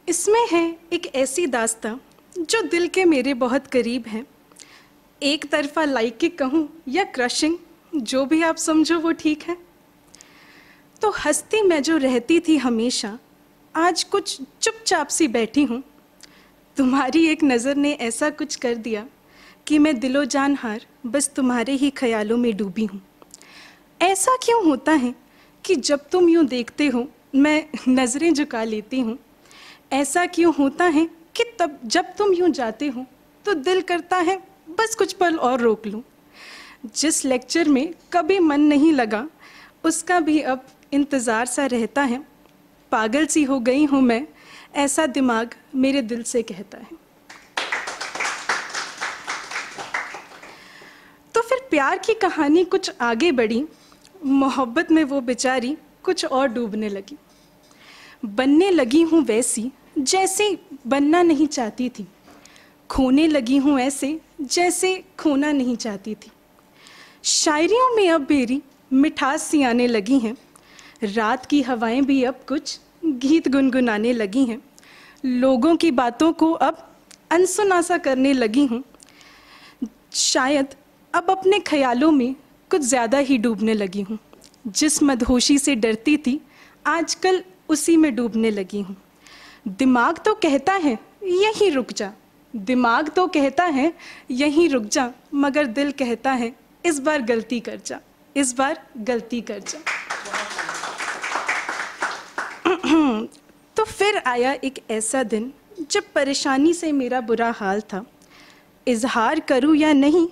इसमें है एक ऐसी दास्तां जो दिल के मेरे बहुत करीब है। एक तरफा लाइकिंग कहूँ या क्रशिंग, जो भी आप समझो वो ठीक है। तो हंसती मैं जो रहती थी हमेशा, आज कुछ चुपचाप सी बैठी हूँ। तुम्हारी एक नज़र ने ऐसा कुछ कर दिया कि मैं दिलो जान हार बस तुम्हारे ही ख्यालों में डूबी हूँ। ऐसा क्यों होता है कि जब तुम यूँ देखते हो मैं नज़रें झुका लेती हूँ। ऐसा क्यों होता है कि तब जब तुम यूँ जाते हो तो दिल करता है बस कुछ पल और रोक लूँ। जिस लेक्चर में कभी मन नहीं लगा उसका भी अब इंतज़ार सा रहता है। पागल सी हो गई हूँ मैं, ऐसा दिमाग मेरे दिल से कहता है। तो फिर प्यार की कहानी कुछ आगे बढ़ी। मोहब्बत में वो बेचारी कुछ और डूबने लगी। बनने लगी हूँ वैसी जैसे बनना नहीं चाहती थी। खोने लगी हूँ ऐसे जैसे खोना नहीं चाहती थी। शायरियों में अब मेरी मिठास सी आने लगी हैं। रात की हवाएं भी अब कुछ गीत गुनगुनाने लगी हैं। लोगों की बातों को अब अनसुना सा करने लगी हूँ। शायद अब अपने ख्यालों में कुछ ज़्यादा ही डूबने लगी हूँ। जिस मदहोशी से डरती थी आजकल उसी में डूबने लगी हूँ। दिमाग तो कहता है यहीं रुक जा, दिमाग तो कहता है यहीं रुक जा, मगर दिल कहता है इस बार गलती कर जा, इस बार गलती कर जा। तो फिर आया एक ऐसा दिन जब परेशानी से मेरा बुरा हाल था। इजहार करूं या नहीं,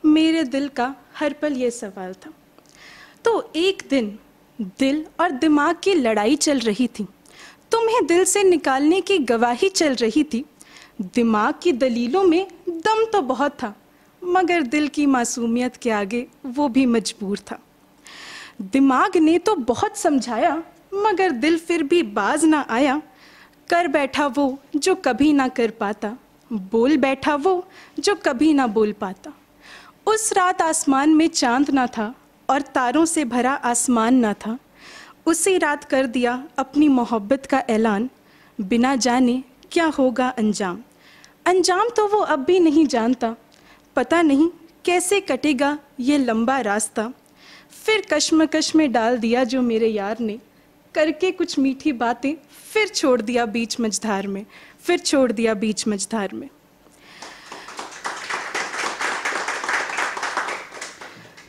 मेरे दिल का हर पल ये सवाल था। तो एक दिन दिल और दिमाग की लड़ाई चल रही थी। तुम्हें दिल से निकालने की गवाही चल रही थी। दिमाग की दलीलों में दम तो बहुत था, मगर दिल की मासूमियत के आगे वो भी मजबूर था। दिमाग ने तो बहुत समझाया, मगर दिल फिर भी बाज ना आया। कर बैठा वो जो कभी ना कर पाता, बोल बैठा वो जो कभी ना बोल पाता। उस रात आसमान में चांद ना था और तारों से भरा आसमान ना था। उसी रात कर दिया अपनी मोहब्बत का ऐलान, बिना जाने क्या होगा अंजाम। अंजाम तो वो अब भी नहीं जानता, पता नहीं कैसे कटेगा ये लंबा रास्ता। फिर कश्मकश में डाल दिया जो मेरे यार ने, करके कुछ मीठी बातें फिर छोड़ दिया बीच मझधार में, फिर छोड़ दिया बीच मझधार में।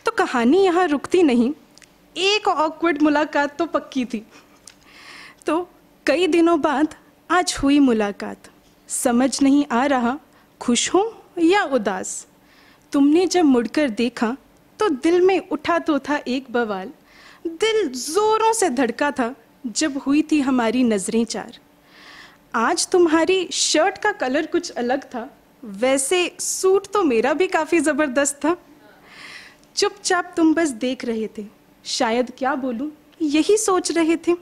तो कहानी यहाँ रुकती नहीं, एक ऑकवर्ड मुलाकात तो पक्की थी। तो कई दिनों बाद आज हुई मुलाकात। समझ नहीं आ रहा खुश हूँ या उदास। तुमने जब मुड़कर देखा तो दिल में उठा तो था एक बवाल। दिल जोरों से धड़का था जब हुई थी हमारी नजरें चार। आज तुम्हारी शर्ट का कलर कुछ अलग था, वैसे सूट तो मेरा भी काफ़ी ज़बरदस्त था। चुपचाप तुम बस देख रहे थे, शायद क्या बोलूं यही सोच रहे थे।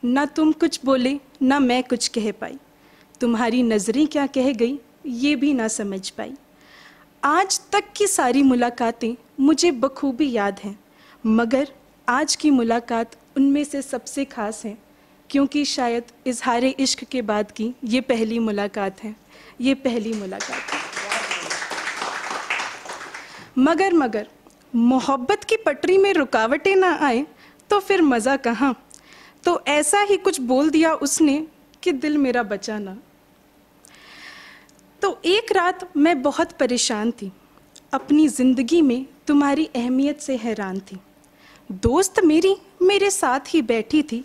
ना तुम कुछ बोले ना मैं कुछ कह पाई। तुम्हारी नज़रें क्या कह गई ये भी ना समझ पाई। आज तक की सारी मुलाकातें मुझे बखूबी याद हैं, मगर आज की मुलाकात उनमें से सबसे ख़ास है, क्योंकि शायद इजहार इश्क के बाद की ये पहली मुलाकात है, ये पहली मुलाकात है। मगर मोहब्बत की पटरी में रुकावटें ना आए तो फिर मज़ा कहाँ। तो ऐसा ही कुछ बोल दिया उसने कि दिल मेरा बचा ना। तो एक रात मैं बहुत परेशान थी, अपनी ज़िंदगी में तुम्हारी अहमियत से हैरान थी। दोस्त मेरी मेरे साथ ही बैठी थी,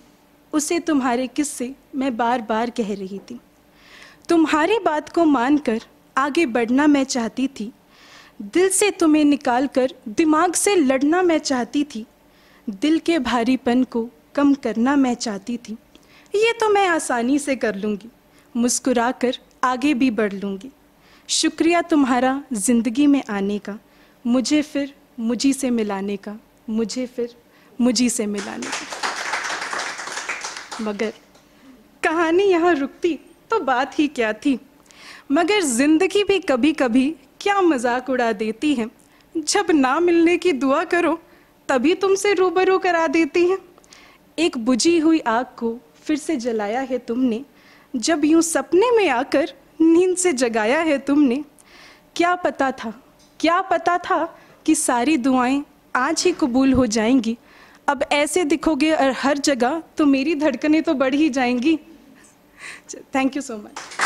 उसे तुम्हारे किस्से मैं बार बार कह रही थी। तुम्हारी बात को मानकर आगे बढ़ना मैं चाहती थी। दिल से तुम्हें निकालकर दिमाग से लड़ना मैं चाहती थी। दिल के भारीपन को कम करना मैं चाहती थी। ये तो मैं आसानी से कर लूँगी, मुस्कुराकर आगे भी बढ़ लूँगी। शुक्रिया तुम्हारा ज़िंदगी में आने का, मुझे फिर मुझी से मिलाने का, मुझे फिर मुझी से मिलाने का। मगर कहानी यहाँ रुकती तो बात ही क्या थी। मगर ज़िंदगी भी कभी कभी क्या मजाक उड़ा देती है। जब ना मिलने की दुआ करो तभी तुमसे रूबरू करा देती है। एक बुझी हुई आग को फिर से जलाया है तुमने, जब यूं सपने में आकर नींद से जगाया है तुमने। क्या पता था कि सारी दुआएं आज ही कबूल हो जाएंगी। अब ऐसे दिखोगे और हर जगह तो मेरी धड़कनें तो बढ़ ही जाएंगी। Thank you so much.